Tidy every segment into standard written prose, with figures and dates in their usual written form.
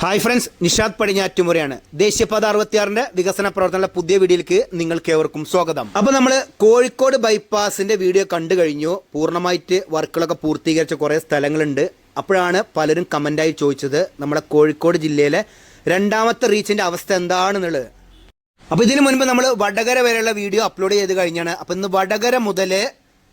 Hi friends, Nishad പടിഞ്ഞാറ്റുമുറയാണ്. ദേശീയപാത 66 വികസന പ്രവർത്തനങ്ങളുടെ പുതിയ വീഡിയോയിലേക്ക് നിങ്ങൾക്ക് ഏവർക്കും സ്വാഗതം. അപ്പോൾ നമ്മൾ കോഴിക്കോട് ബൈപ്പാസിന്റെ വീഡിയോ കണ്ടു കഴിഞ്ഞു. പൂർണ്ണമായിട്ട് വർക്കുകളൊക്കെ പൂർത്തീകരിച്ച കുറേ സ്ഥലങ്ങളുണ്ട്. അപ്പോഴാണ് പലരും കമൻ്റായി ചോദിച്ചത് നമ്മുടെ കോഴിക്കോട് ജില്ലയിലെ രണ്ടാമത്തെ റീച്ചിൻ്റെ അവസ്ഥ എന്താണെന്നുള്ളത്. അപ്പോൾ ഇതിനു മുൻപ് നമ്മൾ വടകര വരെയുള്ള വീഡിയോ അപ്ലോഡ് ചെയ്ത് കഴിഞ്ഞാണ്. അപ്പോൾ ഇന്ന് വടകര മുതൽ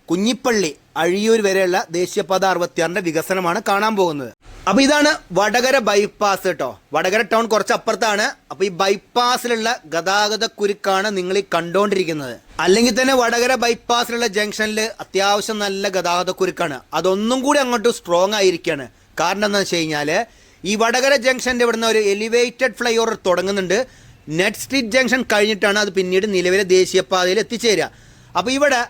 കുഞ്ഞിപ്പള്ളി അഴിയൂർ വരെയുള്ള ദേശീയപാത 66 വികസനമാണ് കാണാൻ പോകുന്നത്. അപ്പോൾ ഇതാണ് വടകര ബൈപ്പാസ് കേട്ടോ. വടകര ടൗൺ കുറച്ച് അപ്പുറത്താണ്. അപ്പോൾ ഈ ബൈപ്പാസിലുള്ള ഗതാഗത കുരുക്കാണ് നിങ്ങൾ ഈ കണ്ടുകൊണ്ടിരിക്കുന്നത്. അല്ലെങ്കിൽ തന്നെ വടകര ബൈപ്പാസിലുള്ള ജംഗ്ഷനിൽ അത്യാവശ്യം നല്ല ഗതാഗത കുരുക്കാണ്. അതൊന്നും കൂടി അങ്ങോട്ട് സ്ട്രോങ് ആയിരിക്കുകയാണ്. കാരണം എന്താണെന്ന് വെച്ച് കഴിഞ്ഞാൽ ഈ വടകര ജംഗ്ഷൻ്റെ ഇവിടുന്ന് ഒരു എലിവേറ്റഡ് ഫ്ലൈ ഓവർ തുടങ്ങുന്നുണ്ട്. നെറ്റ് സ്ട്രീറ്റ് ജംഗ്ഷൻ കഴിഞ്ഞിട്ടാണ് അത് പിന്നീട് നിലവിലെ ദേശീയപാതയിൽ എത്തിച്ചേരുക. അപ്പോൾ ഇവിടെ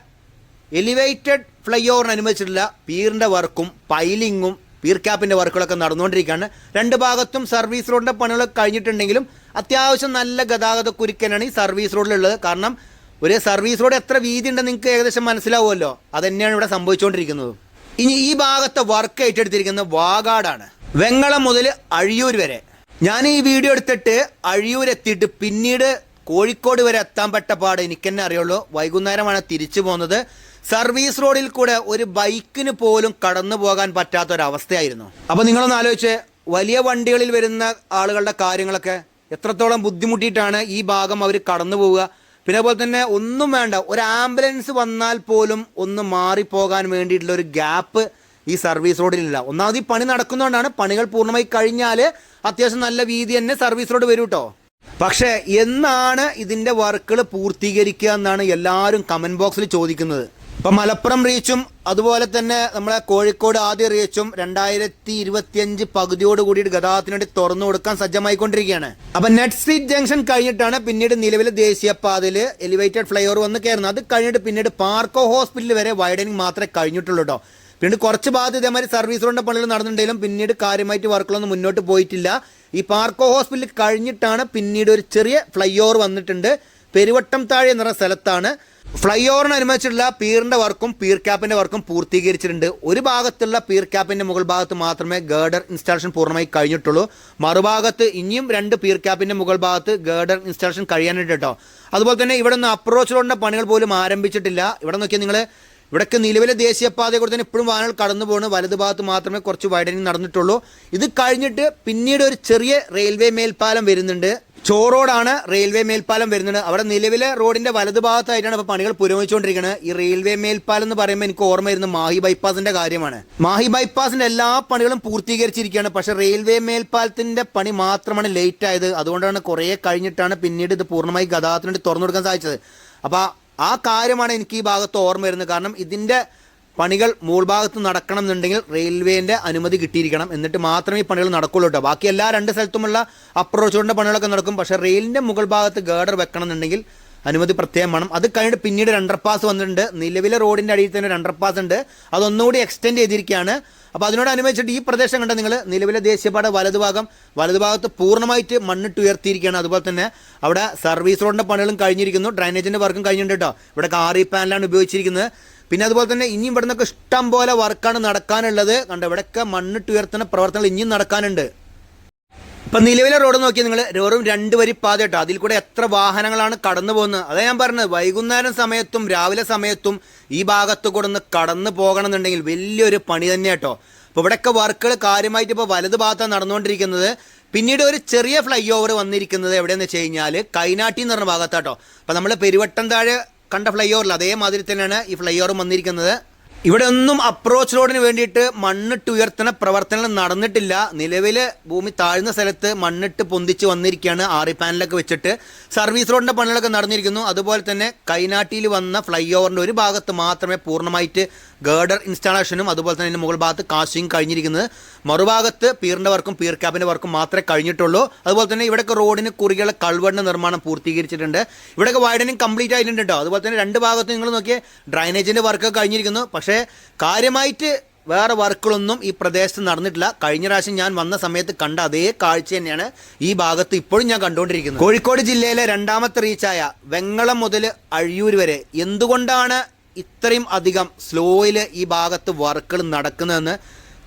എലിവേറ്റഡ് ഫ്ലൈ ഓവറിനനുബന്ധിച്ചിട്ടുള്ള പീറിൻ്റെ വർക്കും പൈലിങ്ങും പീർ ക്യാപ്പിൻ്റെ വർക്കുകളൊക്കെ നടന്നുകൊണ്ടിരിക്കുകയാണ്. രണ്ട് ഭാഗത്തും സർവീസ് റോഡിൻ്റെ പണികളൊക്കെ കഴിഞ്ഞിട്ടുണ്ടെങ്കിലും അത്യാവശ്യം നല്ല ഗതാഗത കുരുക്കനാണ് ഈ സർവീസ് റോഡിലുള്ളത്. കാരണം ഒരു സർവീസ് റോഡ് എത്ര വീതി ഉണ്ടെന്ന് നിങ്ങൾക്ക് ഏകദേശം മനസ്സിലാവുമല്ലോ. അതുതന്നെയാണ് ഇവിടെ സംഭവിച്ചുകൊണ്ടിരിക്കുന്നത്. ഇനി ഈ ഭാഗത്തെ വർക്ക് ഏറ്റെടുത്തിരിക്കുന്നത് വാഗാടാണ്. വെങ്ങളം മുതൽ അഴിയൂർ വരെ. ഞാൻ ഈ വീഡിയോ എടുത്തിട്ട് അഴിയൂർ എത്തിയിട്ട് പിന്നീട് കോഴിക്കോട് വരെ എത്താൻ പെട്ട പാട് എനിക്ക് തന്നെ അറിയുള്ളൂ. വൈകുന്നേരമാണ് തിരിച്ചു പോകുന്നത്. സർവീസ് റോഡിൽ കൂടെ ഒരു ബൈക്കിന് പോലും കടന്നു പോകാൻ പറ്റാത്തൊരവസ്ഥയായിരുന്നു. അപ്പോൾ നിങ്ങളൊന്ന് ആലോചിച്ച്, വലിയ വണ്ടികളിൽ വരുന്ന ആളുകളുടെ കാര്യങ്ങളൊക്കെ എത്രത്തോളം ബുദ്ധിമുട്ടിയിട്ടാണ് ഈ ഭാഗം അവർ കടന്നു പോവുക. പിന്നെ അതുപോലെ തന്നെ ഒന്നും വേണ്ട, ഒരു ആംബുലൻസ് വന്നാൽ പോലും ഒന്ന് മാറിപ്പോകാൻ വേണ്ടിയിട്ടുള്ള ഒരു ഗ്യാപ്പ് ഈ സർവീസ് റോഡിലില്ല. ഒന്നാമത് ഈ പണി നടക്കുന്നതുകൊണ്ടാണ്. പണികൾ പൂർണ്ണമായി കഴിഞ്ഞാൽ അത്യാവശ്യം നല്ല വീതി തന്നെ സർവീസ് റോഡ് വരും കേട്ടോ. പക്ഷേ എന്നാണ് ഇതിൻ്റെ വർക്കുകൾ പൂർത്തീകരിക്കുക എന്നാണ് എല്ലാവരും കമൻറ്റ് ബോക്സിൽ ചോദിക്കുന്നത്. ഇപ്പം മലപ്പുറം റീച്ചും അതുപോലെ തന്നെ നമ്മളെ കോഴിക്കോട് ആദ്യ റീച്ചും 2025 പകുതിയോട് കൂടിയിട്ട് ഗതാഗതത്തിന് വേണ്ടി തുറന്നു കൊടുക്കാൻ സജ്ജമായിക്കൊണ്ടിരിക്കുകയാണ്. അപ്പം നെറ്റ് സ്ട്രീറ്റ് ജംഗ്ഷൻ കഴിഞ്ഞിട്ടാണ് പിന്നീട് നിലവിലെ ദേശീയപാതയിൽ എലിവേറ്റഡ് ഫ്ലൈ ഓവർ വന്ന് കയറുന്നത്. അത് കഴിഞ്ഞിട്ട് പിന്നീട് പാർക്കോ ഹോസ്പിറ്റൽ വരെ വൈഡനിങ് മാത്രമേ കഴിഞ്ഞിട്ടുള്ളൂ കേട്ടോ. പിന്നീട് കുറച്ച് ഭാഗത്ത് ഇതേമാതിരി സർവീസ് റോഡിൻ്റെ പണികൾ നടന്നിട്ടുണ്ടെങ്കിലും പിന്നീട് കാര്യമായിട്ട് വർക്കുകളൊന്നും മുന്നോട്ട് പോയിട്ടില്ല. ഈ പാർക്കോ ഹോസ്പിറ്റൽ കഴിഞ്ഞിട്ടാണ് പിന്നീട് ഒരു ചെറിയ ഫ്ലൈ ഓവർ വന്നിട്ടുണ്ട്. പെരുവട്ടം താഴെ എന്ന സ്ഥലത്താണ്. ഫ്ലൈ ഓവറിനനുബന്ധിച്ചുള്ള പീറിൻ്റെ വർക്കും പീർ ക്യാപ്പിൻ്റെ വർക്കും പൂർത്തീകരിച്ചിട്ടുണ്ട്. ഒരു ഭാഗത്തുള്ള പീർ ക്യാപ്പിൻ്റെ മുകൾ ഭാഗത്ത് മാത്രമേ ഗേർഡർ ഇൻസ്റ്റാളേഷൻ പൂർണ്ണമായി കഴിഞ്ഞിട്ടുള്ളൂ. മറുഭാഗത്ത് ഇനിയും 2 പീർ ക്യാപ്പിൻ്റെ മുകൾ ഭാഗത്ത് ഗേർഡർ ഇൻസ്റ്റാളേഷൻ കഴിയാനുണ്ട് കേട്ടോ. അതുപോലെ തന്നെ ഇവിടെ നിന്ന് അപ്രോച്ച് റോഡിൻ്റെ പണികൾ പോലും ആരംഭിച്ചിട്ടില്ല. ഇവിടെ നോക്കിയാൽ നിങ്ങൾ, ഇവിടേക്ക് നിലവിലെ ദേശീയപാതയെ കൂടെ തന്നെ ഇപ്പോഴും വാഹനങ്ങൾ കടന്നു പോകുന്നു. വലതു ഭാഗത്ത് മാത്രമേ കുറച്ച് വൈഡനിങ് നടന്നിട്ടുള്ളൂ. ഇത് കഴിഞ്ഞിട്ട് പിന്നീട് ഒരു ചെറിയ റെയിൽവേ മേൽപ്പാലം വരുന്നുണ്ട്. ചോറോടാണ് റെയിൽവേ മേൽപ്പാലം വരുന്നത്. അവിടെ നിലവിലെ റോഡിന്റെ വലതു ഭാഗത്തായിട്ടാണ് ഇപ്പോൾ പണികൾ പുരോഗമിച്ചുകൊണ്ടിരിക്കുന്നത്. ഈ റെയിൽവേ മേൽപ്പാലം എന്ന് പറയുമ്പോൾ എനിക്ക് ഓർമ്മ വരുന്ന മാഹി ബൈപ്പാസിന്റെ കാര്യമാണ്. മാഹി ബൈപ്പാസിന്റെ എല്ലാ പണികളും പൂർത്തീകരിച്ചിരിക്കുകയാണ്. പക്ഷെ റെയിൽവേ മേൽപ്പാലത്തിന്റെ പണി മാത്രമാണ് ലേറ്റ് ആയത്. അതുകൊണ്ടാണ് കുറേ കഴിഞ്ഞിട്ടാണ് പിന്നീട് ഇത് പൂർണ്ണമായി ഗതാഗതത്തിന് വേണ്ടി തുറന്നു കൊടുക്കാൻ സാധിച്ചത്. അപ്പോൾ ആ കാര്യമാണ് എനിക്ക് ഈ ഭാഗത്ത് ഓർമ്മ വരുന്നത്. കാരണം ഇതിൻ്റെ പണികൾ മുകൾ ഭാഗത്ത് നടക്കണം എന്നുണ്ടെങ്കിൽ റെയിൽവേൻ്റെ അനുമതി കിട്ടിയിരിക്കണം. എന്നിട്ട് മാത്രമേ ഈ പണികൾ നടക്കുള്ളൂ കേട്ടോ. ബാക്കി എല്ലാ 2 സ്ഥലത്തുമുള്ള അപ്രോച്ച് റോഡിൻ്റെ പണികളൊക്കെ നടക്കും. പക്ഷേ റെയിലിൻ്റെ മുകൾ ഭാഗത്ത് ഗേർഡർ വെക്കണം എന്നുണ്ടെങ്കിൽ അനുമതി പ്രത്യേകം വേണം. അത് കഴിഞ്ഞിട്ട് പിന്നീട് ഒരു അണ്ടർപാസ് വന്നിട്ടുണ്ട്. നിലവിലെ റോഡിൻ്റെ അടിയിൽ തന്നെ ഒരു അണ്ടർപാസ് ഉണ്ട്. അതൊന്നുകൂടി എക്സ്റ്റെൻഡ് ചെയ്തിരിക്കുകയാണ്. അപ്പോൾ അതിനോടനുബന്ധിച്ചിട്ട് ഈ പ്രദേശം കണ്ട നിങ്ങൾ നിലവിലെ ദേശീയപാത വലതുഭാഗത്ത് പൂർണ്ണമായിട്ട് മണ്ണിട്ട് ഉയർത്തിയിരിക്കുകയാണ്. അതുപോലെ തന്നെ അവിടെ സർവീസ് റോഡിൻ്റെ പണികളും കഴിഞ്ഞിരിക്കുന്നു. ഡ്രൈനേജിൻ്റെ വർക്കും കഴിഞ്ഞിട്ടുണ്ട് കേട്ടോ. ഇവിടെ കാറി പാനലാണ് ഉപയോഗിച്ചിരിക്കുന്നത്. പിന്നെ അതുപോലെ തന്നെ ഇനിയും ഇവിടെ നിന്നൊക്കെ ഇഷ്ടം പോലെ വർക്കാണ് നടക്കാനുള്ളത്. കണ്ടോ, ഇവിടെയൊക്കെ മണ്ണിട്ട് ഉയർത്തുന്ന പ്രവർത്തനങ്ങൾ ഇനിയും നടക്കാനുണ്ട്. ഇപ്പം നിലവിലെ റോഡ് നോക്കിയാൽ നിങ്ങൾ, വെറും 2 വരി പാത കേട്ടോ. അതിൽ കൂടെ എത്ര വാഹനങ്ങളാണ് കടന്നു പോകുന്നത്. അതാ ഞാൻ പറഞ്ഞത്, വൈകുന്നേരം സമയത്തും രാവിലെ സമയത്തും ഈ ഭാഗത്ത് കൂടെ ഒന്ന് കടന്നു പോകണം എന്നുണ്ടെങ്കിൽ വലിയൊരു പണി തന്നെ കേട്ടോ. അപ്പോൾ ഇവിടെയൊക്കെ വർക്കുകൾ കാര്യമായിട്ട് ഇപ്പോൾ വലതു ഭാഗത്താണ് നടന്നുകൊണ്ടിരിക്കുന്നത്. പിന്നീട് ഒരു ചെറിയ ഫ്ലൈ ഓവർ വന്നിരിക്കുന്നത് എവിടെയെന്ന് വെച്ച് കഴിഞ്ഞാൽ കൈനാട്ടി എന്ന് പറഞ്ഞ ഭാഗത്താട്ടോ. അപ്പോൾ നമ്മൾ പെരുവട്ടം താഴെ കണ്ട ഫ്ലൈ ഓവറിൽ അതേമാതിരി തന്നെയാണ് ഈ ഫ്ലൈ ഓവർ വന്നിരിക്കുന്നത്. ഇവിടെ ഒന്നും അപ്രോച്ച് റോഡിന് വേണ്ടിയിട്ട് മണ്ണിട്ട് ഉയർത്തുന്ന പ്രവർത്തനങ്ങൾ നടന്നിട്ടില്ല. നിലവിൽ ഭൂമി താഴ്ന്ന സ്ഥലത്ത് മണ്ണിട്ട് പൊന്തിച്ച് വന്നിരിക്കുകയാണ്. ആറി പാനലൊക്കെ വെച്ചിട്ട് സർവീസ് റോഡിൻ്റെ പണികളൊക്കെ നടന്നിരിക്കുന്നു. അതുപോലെ തന്നെ കൈനാട്ടിയിൽ വന്ന ഫ്ലൈ ഓവറിൻ്റെ ഒരു ഭാഗത്ത് മാത്രമേ പൂർണ്ണമായിട്ട് ഗേർഡർ ഇൻസ്റ്റാളേഷനും അതുപോലെ തന്നെ അതിൻ്റെ മുകൾ ഭാഗത്ത് കാസ്റ്റിംഗ് കഴിഞ്ഞിരിക്കുന്നത്. മറുഭാഗത്ത് പീറിൻ്റെ വർക്കും പീർ ക്യാപ്പിൻ്റെ വർക്കും മാത്രമേ കഴിഞ്ഞിട്ടുള്ളൂ. അതുപോലെ തന്നെ ഇവിടെയൊക്കെ റോഡിന് കുറുകെയുള്ള കൾവറിൻ്റെ നിർമ്മാണം പൂർത്തീകരിച്ചിട്ടുണ്ട്. ഇവിടെയൊക്കെ വൈഡനിങ് കംപ്ലീറ്റ് ആയിട്ടുണ്ട് കേട്ടോ. അതുപോലെ തന്നെ 2 ഭാഗത്തും നിങ്ങൾ നോക്കിയാൽ ഡ്രൈനേജിൻ്റെ വർക്കൊക്കെ കഴിഞ്ഞിരിക്കുന്നു. പക്ഷേ കാര്യമായിട്ട് വേറെ വർക്കുകളൊന്നും ഈ പ്രദേശത്ത് നടന്നിട്ടില്ല. കഴിഞ്ഞ പ്രാവശ്യം ഞാൻ വന്ന സമയത്ത് കണ്ട അതേ കാഴ്ച തന്നെയാണ് ഈ ഭാഗത്ത് ഇപ്പോഴും ഞാൻ കണ്ടുകൊണ്ടിരിക്കുന്നത്. കോഴിക്കോട് ജില്ലയിലെ രണ്ടാമത്തെ റീച്ചായ വെങ്ങളം മുതൽ അഴിയൂർ വരെ എന്തുകൊണ്ടാണ് ഇത്രയും അധികം സ്ലോയിൽ ഈ ഭാഗത്ത് വർക്കുകൾ നടക്കുന്നതെന്ന്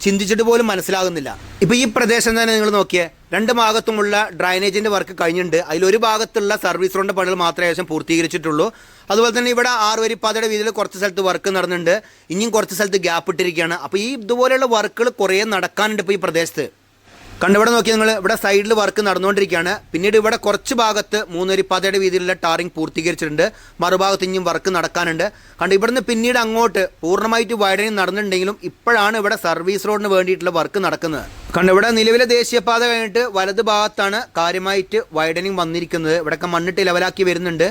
ചിന്തിച്ചിട്ട് പോലും മനസ്സിലാകുന്നില്ല. ഇപ്പോൾ ഈ പ്രദേശം തന്നെ നിങ്ങൾ നോക്കിയേ, രണ്ട് ഭാഗത്തുമുള്ള ഡ്രൈനേജിൻ്റെ വർക്ക് കഴിഞ്ഞിട്ടുണ്ട്. അതിലൊരു ഭാഗത്തുള്ള സർവീസ് റോഡിൻ്റെ പണികൾ മാത്രമേ ഏകദേശം പൂർത്തീകരിച്ചിട്ടുള്ളൂ. അതുപോലെ തന്നെ ഇവിടെ 6 വരിപ്പാതയുടെ വീതിയിൽ കുറച്ച് സ്ഥലത്ത് വർക്ക് നടന്നിട്ടുണ്ട്. ഇനിയും കുറച്ച് സ്ഥലത്ത് ഗ്യാപ്പ് ഇട്ടിരിക്കുകയാണ്. അപ്പോൾ ഈ ഇതുപോലെയുള്ള വർക്കുകൾ കുറേ നടക്കാനുണ്ട് ഇപ്പോൾ ഈ പ്രദേശത്ത്. കണ്ടിവിടെ നോക്കി നിങ്ങൾ, ഇവിടെ സൈഡിൽ വർക്ക് നടന്നുകൊണ്ടിരിക്കുകയാണ്. പിന്നീട് ഇവിടെ കുറച്ച് ഭാഗത്ത് 3 വരിപ്പാതയുടെ വീതിയിലുള്ള ടാറിങ് പൂർത്തീകരിച്ചിട്ടുണ്ട്. മറുഭാഗത്ത് ഇനിയും വർക്ക് നടക്കാനുണ്ട്. കണ്ട് ഇവിടുന്ന് പിന്നീട് അങ്ങോട്ട് പൂർണ്ണമായിട്ട് വൈഡനിങ് നടന്നിട്ടുണ്ടെങ്കിലും ഇപ്പോഴാണ് ഇവിടെ സർവീസ് റോഡിന് വേണ്ടിയിട്ടുള്ള വർക്ക് നടക്കുന്നത്. കണ്ട് ഇവിടെ നിലവിലെ ദേശീയപാത കഴിഞ്ഞിട്ട് വലത് ഭാഗത്താണ് കാര്യമായിട്ട് വൈഡനിങ് വന്നിരിക്കുന്നത്. ഇവിടെയൊക്കെ മണ്ണിട്ട് ലെവലാക്കി വരുന്നുണ്ട്.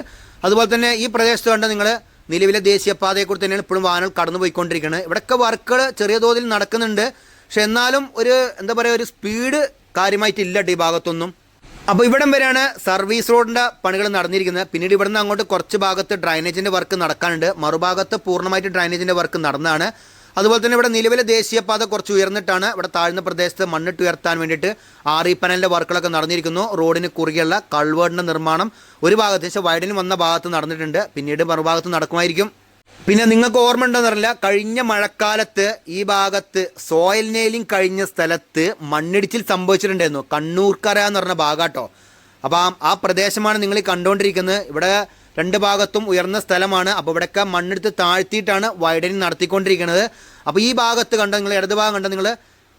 അതുപോലെ തന്നെ ഈ പ്രദേശത്ത് കണ്ട് നിങ്ങൾ നിലവിലെ ദേശീയപാതയെക്കുറിച്ച് തന്നെയാണ് ഇപ്പോഴും വാഹനങ്ങൾ കടന്നു പോയിക്കൊണ്ടിരിക്കുന്നത്. ഇവിടെയൊക്കെ വർക്കുകൾ ചെറിയ തോതിൽ നടക്കുന്നുണ്ട്. പക്ഷെ എന്നാലും ഒരു എന്താ പറയുക, ഒരു സ്പീഡ് കാര്യമായിട്ടില്ല ഈ ഭാഗത്തൊന്നും. അപ്പോൾ ഇവിടം വരെയാണ് സർവീസ് റോഡിൻ്റെ പണികൾ നടന്നിരിക്കുന്നത്. പിന്നീട് ഇവിടുന്ന് അങ്ങോട്ട് കുറച്ച് ഭാഗത്ത് ഡ്രൈനേജിൻ്റെ വർക്ക് നടക്കാനുണ്ട്. മറുഭാഗത്ത് പൂർണ്ണമായിട്ട് ഡ്രൈനേജിൻ്റെ വർക്ക് നടന്നതാണ്. അതുപോലെ തന്നെ ഇവിടെ നിലവിലെ ദേശീയപാത കുറച്ച് ഉയർന്നിട്ടാണ്. ഇവിടെ താഴ്ന്ന പ്രദേശത്ത് മണ്ണിട്ട് ഉയർത്താൻ വേണ്ടിയിട്ട് ആറി പനലിൻ്റെ വർക്കുകളൊക്കെ നടന്നിരിക്കുന്നു. റോഡിന് കുറുകെയുള്ള കൾവേർഡിൻ്റെ നിർമ്മാണം ഒരു ഭാഗത്ത് വൈഡനിൽ വന്ന ഭാഗത്ത് നടന്നിട്ടുണ്ട്. പിന്നീട് മറുഭാഗത്ത് നടക്കുമായിരിക്കും. പിന്നെ നിങ്ങൾക്ക് ഓർമ്മ ഉണ്ടെന്നറിയില്ല, കഴിഞ്ഞ മഴക്കാലത്ത് ഈ ഭാഗത്ത് സോയിൽ നെയിലിംഗ് കഴിഞ്ഞ സ്ഥലത്ത് മണ്ണിടിച്ചിൽ സംഭവിച്ചിട്ടുണ്ടായിരുന്നു. കണ്ണൂർക്കര എന്ന് പറഞ്ഞ ഭാഗാട്ടോ. അപ്പം ആ പ്രദേശമാണ് നിങ്ങൾ ഈ കണ്ടുകൊണ്ടിരിക്കുന്നത്. ഇവിടെ രണ്ട് ഭാഗത്തും ഉയർന്ന സ്ഥലമാണ്. അപ്പോൾ ഇവിടെയൊക്കെ മണ്ണെടുത്ത് താഴ്ത്തിയിട്ടാണ് വൈഡനിങ് നടത്തിക്കൊണ്ടിരിക്കുന്നത്. അപ്പോൾ ഈ ഭാഗത്ത് കണ്ട നിങ്ങൾ, ഇടത് ഭാഗം കണ്ട നിങ്ങൾ,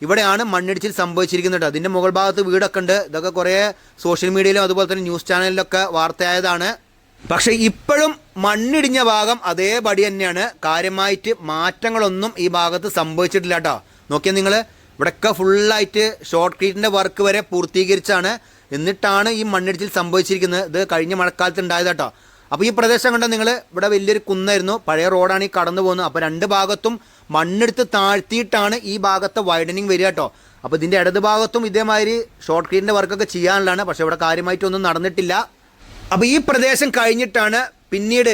ഇവിടെയാണ് മണ്ണിടിച്ചിൽ സംഭവിച്ചിരിക്കുന്നത്. അതിൻ്റെ മുകൾ ഭാഗത്ത് വീടൊക്കെ ഉണ്ട്. ഇതൊക്കെ കുറേ സോഷ്യൽ മീഡിയയിലും അതുപോലെ തന്നെ ന്യൂസ് ചാനലിലൊക്കെ വാർത്തയായതാണ്. പക്ഷേ ഇപ്പോഴും മണ്ണിടിഞ്ഞ ഭാഗം അതേപടി തന്നെയാണ്. കാര്യമായിട്ട് മാറ്റങ്ങളൊന്നും ഈ ഭാഗത്ത് സംഭവിച്ചിട്ടില്ല കേട്ടോ. നോക്കിയാൽ നിങ്ങൾ, ഇവിടെയൊക്കെ ഫുള്ളായിട്ട് ഷോർട്ട് ക്രീറ്റിൻ്റെ വർക്ക് വരെ പൂർത്തീകരിച്ചാണ്. എന്നിട്ടാണ് ഈ മണ്ണിടിച്ചിൽ സംഭവിച്ചിരിക്കുന്നത്. ഇത് കഴിഞ്ഞ മഴക്കാലത്ത് ഉണ്ടായത് കേട്ടോ. അപ്പോൾ ഈ പ്രദേശം കണ്ട നിങ്ങൾ, ഇവിടെ വലിയൊരു കുന്നായിരുന്നു. പഴയ റോഡാണ് ഈ കടന്നു പോകുന്നത്. അപ്പോൾ രണ്ട് ഭാഗത്തും മണ്ണെടുത്ത് താഴ്ത്തിയിട്ടാണ് ഈ ഭാഗത്തെ വൈഡനിങ് വരിക കേട്ടോ. അപ്പോൾ ഇതിൻ്റെ ഇടത് ഭാഗത്തും ഇതേമാതിരി ഷോർട്ട് ക്രീറ്റിൻ്റെ വർക്കൊക്കെ ചെയ്യാനുള്ളതാണ്. പക്ഷേ ഇവിടെ കാര്യമായിട്ടൊന്നും നടന്നിട്ടില്ല. അപ്പോൾ ഈ പ്രദേശം കഴിഞ്ഞിട്ടാണ് പിന്നീട്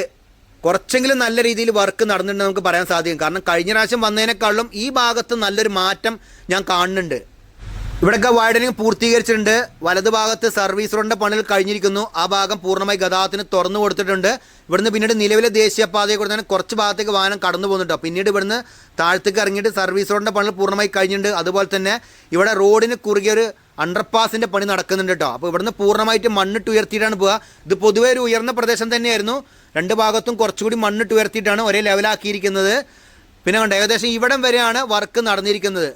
കുറച്ചെങ്കിലും നല്ല രീതിയിൽ വർക്ക് നടന്നിട്ടുണ്ടെന്ന് നമുക്ക് പറയാൻ സാധിക്കും. കാരണം കഴിഞ്ഞ പ്രാവശ്യം വന്നതിനേക്കാളും ഈ ഭാഗത്ത് നല്ലൊരു മാറ്റം ഞാൻ കാണുന്നുണ്ട്. ഇവിടെയൊക്കെ വൈഡനിങ് പൂർത്തീകരിച്ചിട്ടുണ്ട്. വലത് ഭാഗത്ത് സർവീസ് റോഡിൻ്റെ പണികൾ കഴിഞ്ഞിരിക്കുന്നു. ആ ഭാഗം പൂർണ്ണമായി ഗതാഗതത്തിന് തുറന്നു കൊടുത്തിട്ടുണ്ട്. ഇവിടുന്ന് പിന്നീട് നിലവിലെ ദേശീയപാതയെ കൂടെ തന്നെ കുറച്ച് ഭാഗത്തേക്ക് വാഹനം കടന്നു പോകുന്നുണ്ടോ. പിന്നീട് ഇവിടുന്ന് താഴത്തേക്ക് ഇറങ്ങിയിട്ട് സർവീസ് റോഡിൻ്റെ പണികൾ പൂർണ്ണമായി കഴിഞ്ഞിട്ടുണ്ട്. അതുപോലെ തന്നെ ഇവിടെ റോഡിന് കുറുകെ ഒരു അണ്ടർപാസിൻ്റെ പണി നടക്കുന്നുണ്ട് കേട്ടോ. അപ്പോൾ ഇവിടുന്ന് പൂർണ്ണമായിട്ട് മണ്ണിട്ട് ഉയർത്തിയിട്ടാണ് പോവുക. ഇത് പൊതുവേ ഒരു ഉയർന്ന പ്രദേശം തന്നെയായിരുന്നു. രണ്ട് ഭാഗത്തും കുറച്ചുകൂടി മണ്ണിട്ട് ഉയർത്തിയിട്ടാണ് ഒരേ ലെവലാക്കിയിരിക്കുന്നത്. പിന്നെ കണ്ട ഏകദേശം ഇവിടം വരെയാണ് വർക്ക് നടന്നിരിക്കുന്നത്.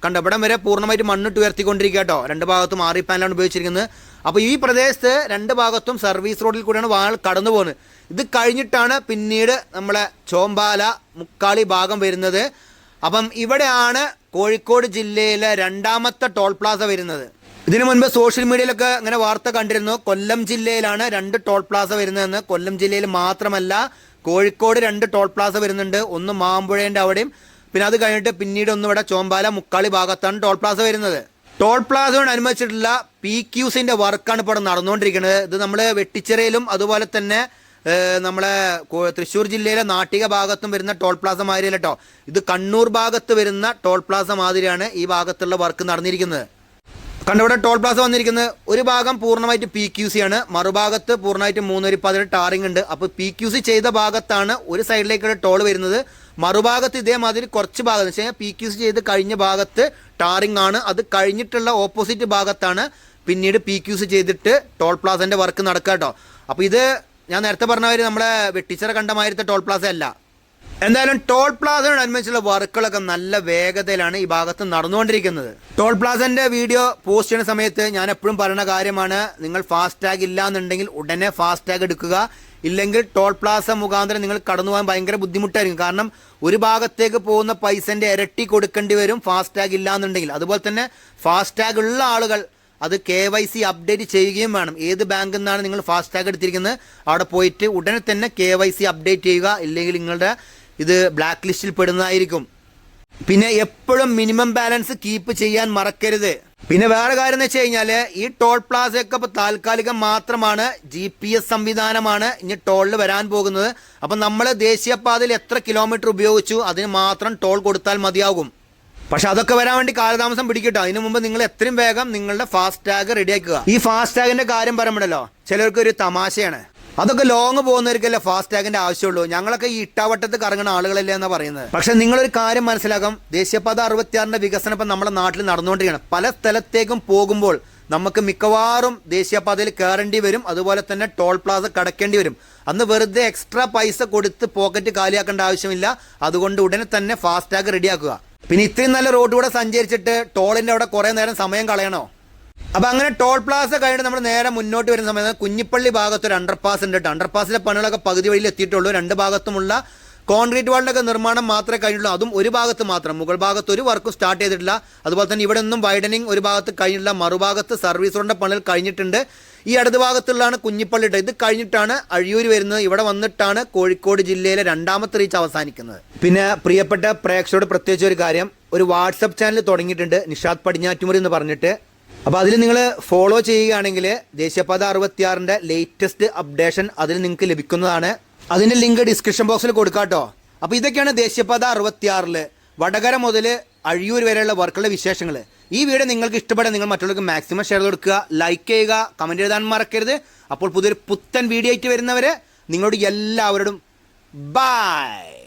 കണ്ട ഇവിടം വരെ പൂർണ്ണമായിട്ട് മണ്ണിട്ട് ഉയർത്തിക്കൊണ്ടിരിക്കുക കേട്ടോ. രണ്ട് ഭാഗത്തും ആറി പാനലാണ് ഉപയോഗിച്ചിരിക്കുന്നത്. അപ്പോൾ ഈ പ്രദേശത്ത് രണ്ട് ഭാഗത്തും സർവീസ് റോഡിൽ കൂടെയാണ് വാഹനങ്ങൾ കടന്നു പോകുന്നത്. ഇത് കഴിഞ്ഞിട്ടാണ് പിന്നീട് നമ്മളെ ചോമ്പാല മുക്കാളി ഭാഗം വരുന്നത്. അപ്പം ഇവിടെയാണ് കോഴിക്കോട് ജില്ലയിലെ രണ്ടാമത്തെ ടോൾ പ്ലാസ വരുന്നത്. ഇതിനു മുൻപ് സോഷ്യൽ മീഡിയയിലൊക്കെ അങ്ങനെ വാർത്ത കണ്ടിരുന്നു, കൊല്ലം ജില്ലയിലാണ് 2 ടോൾ പ്ലാസ വരുന്നതെന്ന്. കൊല്ലം ജില്ലയിൽ മാത്രമല്ല, കോഴിക്കോട് 2 ടോൾ പ്ലാസ വരുന്നുണ്ട്. ഒന്ന് മാമ്പുഴേൻ്റെ അവിടെയും, പിന്നെ അത് കഴിഞ്ഞിട്ട് പിന്നീട് ഒന്ന് ഇവിടെ ചോമ്പാല മുക്കാളി ഭാഗത്താണ് ടോൾ പ്ലാസ വരുന്നത്. ടോൾ പ്ലാസയോടനുബന്ധിച്ചിട്ടുള്ള PQCൻ്റെ വർക്കാണ് ഇപ്പോൾ നടന്നുകൊണ്ടിരിക്കുന്നത്. ഇത് നമ്മൾ വെട്ടിച്ചിറയിലും അതുപോലെ തന്നെ നമ്മളെ തൃശ്ശൂർ ജില്ലയിലെ നാട്ടിക ഭാഗത്തും വരുന്ന ടോൾ പ്ലാസ മാതിരിയല്ല കേട്ടോ. ഇത് കണ്ണൂർ ഭാഗത്ത് വരുന്ന ടോൾ പ്ലാസ മാതിരിയാണ് ഈ ഭാഗത്തുള്ള വർക്ക് നടന്നിരിക്കുന്നത്. കണ്ടിവിടെ ടോൾ പ്ലാസ വന്നിരിക്കുന്നത് ഒരു ഭാഗം പൂർണ്ണമായിട്ട് PQC ആണ്. മറുഭാഗത്ത് പൂർണ്ണമായിട്ട് 3 വരിപ്പാതയുടെ ടാറിങ് ഉണ്ട്. അപ്പോൾ PQC ചെയ്ത ഭാഗത്താണ് ഒരു സൈഡിലേക്കുള്ള ടോൾ വരുന്നത്. മറുഭാഗത്ത് ഇതേമാതിരി കുറച്ച് ഭാഗം എന്ന് വെച്ച് കഴിഞ്ഞാൽ PQC ചെയ്ത് കഴിഞ്ഞ ഭാഗത്ത് ടാറിങ് ആണ്. അത് കഴിഞ്ഞിട്ടുള്ള ഓപ്പോസിറ്റ് ഭാഗത്താണ് പിന്നീട് PQC ചെയ്തിട്ട് ടോൾ പ്ലാസൻ്റെ വർക്ക് നടക്കുക കേട്ടോ. അപ്പോൾ ഇത് ഞാൻ നേരത്തെ പറഞ്ഞവർ നമ്മളെ വെട്ടിച്ചിറ കണ്ട മാതിരത്തെ ടോൾ പ്ലാസ അല്ല. എന്തായാലും ടോൾ പ്ലാസയോടനുബന്ധിച്ചുള്ള വർക്കുകളൊക്കെ നല്ല വേഗതയിലാണ് ഈ ഭാഗത്ത് നടന്നുകൊണ്ടിരിക്കുന്നത്. ടോൾ പ്ലാസൻ്റെ വീഡിയോ പോസ്റ്റ് ചെയ്യുന്ന സമയത്ത് ഞാൻ എപ്പോഴും പറയുന്ന കാര്യമാണ്, നിങ്ങൾ ഫാസ്ടാഗ് ഇല്ല എന്നുണ്ടെങ്കിൽ ഉടനെ ഫാസ്ടാഗ് എടുക്കുക. ഇല്ലെങ്കിൽ ടോൾ പ്ലാസ മുഖാന്തരം നിങ്ങൾ കടന്നു പോകാൻ ഭയങ്കര ബുദ്ധിമുട്ടായിരിക്കും. കാരണം ഒരു ഭാഗത്തേക്ക് പോകുന്ന പൈസൻ്റെ ഇരട്ടി കൊടുക്കേണ്ടി വരും ഫാസ്ടാഗ് ഇല്ല എന്നുണ്ടെങ്കിൽ. അതുപോലെ തന്നെ ഫാസ്ടാഗ് ഉള്ള ആളുകൾ അത് KYC അപ്ഡേറ്റ് ചെയ്യുകയും വേണം. ഏത് ബാങ്കിൽ നിന്നാണ് നിങ്ങൾ ഫാസ്ടാഗ് എടുത്തിരിക്കുന്നത് അവിടെ പോയിട്ട് ഉടനെ തന്നെ KYC അപ്ഡേറ്റ് ചെയ്യുക. ഇല്ലെങ്കിൽ നിങ്ങളുടെ ഇത് ബ്ലാക്ക് ലിസ്റ്റിൽ പെടുന്നതായിരിക്കും. പിന്നെ എപ്പോഴും മിനിമം ബാലൻസ് കീപ്പ് ചെയ്യാൻ മറക്കരുത്. പിന്നെ വേറെ കാര്യം എന്ന് വെച്ച് കഴിഞ്ഞാൽ ഈ ടോൾ പ്ലാസയൊക്കെ ഇപ്പോൾ താൽക്കാലികം മാത്രമാണ്. GPS സംവിധാനമാണ് ഇനി ടോളിൽ വരാൻ പോകുന്നത്. അപ്പം നമ്മൾ ദേശീയപാതയിൽ എത്ര കിലോമീറ്റർ ഉപയോഗിച്ചു അതിന് മാത്രം ടോൾ കൊടുത്താൽ മതിയാകും. പക്ഷെ അതൊക്കെ വരാൻ വേണ്ടി കാലതാമസം പിടിക്കട്ടോ. അതിനു മുമ്പ് നിങ്ങൾ എത്രയും വേഗം നിങ്ങളുടെ ഫാസ്ടാഗ് റെഡിയാക്കുക. ഈ ഫാസ്ടാഗിന്റെ കാര്യം പറയുമ്പോഴല്ലോ ചിലർക്ക് ഒരു തമാശയാണ്. അതൊക്കെ ലോങ് പോകുന്നവർക്കല്ലേ ഫാസ്ടാഗിന്റെ ആവശ്യമുള്ളൂ. ഞങ്ങളൊക്കെ ഈ ഇട്ടാവട്ടത്ത് കറങ്ങുന്ന ആളുകളല്ലേ എന്നാണ് പറയുന്നത്. പക്ഷെ നിങ്ങളൊരു കാര്യം മനസ്സിലാക്കാം, ദേശീയപാത 66 വികസനം ഇപ്പം നമ്മുടെ നാട്ടിൽ നടന്നുകൊണ്ടിരിക്കുകയാണ്. പല സ്ഥലത്തേക്കും പോകുമ്പോൾ നമുക്ക് മിക്കവാറും ദേശീയപാതയിൽ കയറേണ്ടി വരും, അതുപോലെ തന്നെ ടോൾ പ്ലാസ കടക്കേണ്ടി വരും. അന്ന് വെറുതെ എക്സ്ട്രാ പൈസ കൊടുത്ത് പോക്കറ്റ് കാലിയാക്കേണ്ട ആവശ്യമില്ല. അതുകൊണ്ട് ഉടനെ തന്നെ ഫാസ്ടാഗ് റെഡിയാക്കുക. പിന്നെ ഇത്രയും നല്ല റോഡ് കൂടെ സഞ്ചരിച്ചിട്ട് ടോളിൻ്റെ അവിടെ കുറേ നേരം സമയം കളയണോ? അപ്പോൾ അങ്ങനെ ടോൾ പ്ലാസ കഴിഞ്ഞ് നമ്മൾ നേരെ മുന്നോട്ട് വരുന്ന സമയത്ത് കുഞ്ഞിപ്പള്ളി ഭാഗത്ത് ഒരു അണ്ടർപാസ് ഉണ്ട് കേട്ടോ. അണ്ടർപാസിൻ്റെ പണികളൊക്കെ പകുതി വഴിയിൽ എത്തിയിട്ടുള്ളൂ. രണ്ട് ഭാഗത്തുമുള്ള കോൺക്രീറ്റ് വാളിൻ്റെ നിർമ്മാണം മാത്രമേ കഴിഞ്ഞുള്ളൂ. അതും ഒരു ഭാഗത്ത് മാത്രം, മുകൾ ഭാഗത്ത് ഒരു വർക്കും സ്റ്റാർട്ട് ചെയ്തിട്ടില്ല. അതുപോലെ തന്നെ ഇവിടെ ഒന്നും വൈഡനിങ് ഒരു ഭാഗത്ത് കഴിഞ്ഞിട്ടില്ല. മറുഭാഗത്ത് സർവീസ് റോഡിൻ്റെ പണികൾ കഴിഞ്ഞിട്ടുണ്ട്. ഈ അടുത്ത ഭാഗത്തുള്ളതാണ് കുഞ്ഞിപ്പള്ളി. ഇത് കഴിഞ്ഞിട്ടാണ് അഴിയൂർ വരുന്നത്. ഇവിടെ വന്നിട്ടാണ് കോഴിക്കോട് ജില്ലയിലെ രണ്ടാമത്തെ റീച്ച് അവസാനിക്കുന്നത്. പിന്നെ പ്രിയപ്പെട്ട പ്രേക്ഷകരോട് പ്രത്യേകിച്ച് ഒരു കാര്യം, ഒരു വാട്സപ്പ് ചാനൽ തുടങ്ങിയിട്ടുണ്ട്, നിഷാദ് പടിഞ്ഞാറ്റുമുറി എന്ന് പറഞ്ഞിട്ട്. അപ്പോൾ അതിൽ നിങ്ങൾ ഫോളോ ചെയ്യുകയാണെങ്കിൽ ദേശീയപാത 66 ലേറ്റസ്റ്റ് അപ്ഡേഷൻ അതിൽ നിങ്ങൾക്ക് ലഭിക്കുന്നതാണ്. അതിൻ്റെ ലിങ്ക് ഡിസ്ക്രിപ്ഷൻ ബോക്സിൽ കൊടുക്കാം കേട്ടോ. അപ്പോൾ ഇതൊക്കെയാണ് ദേശീയപാത 66 വടകര മുതൽ അഴിയൂർ വരെയുള്ള വർക്കുള്ള വിശേഷങ്ങൾ. ഈ വീഡിയോ നിങ്ങൾക്ക് ഇഷ്ടപ്പെടാൻ നിങ്ങൾ മറ്റുള്ളവർക്ക് മാക്സിമം ഷെയർ കൊടുക്കുക, ലൈക്ക് ചെയ്യുക, കമൻറ്റ് എഴുതാൻ മറക്കരുത്. അപ്പോൾ പുതിയൊരു പുത്തൻ വീഡിയോ ആയിട്ട് വരുന്നവരെ നിങ്ങളോട് എല്ലാവരോടും ബൈ.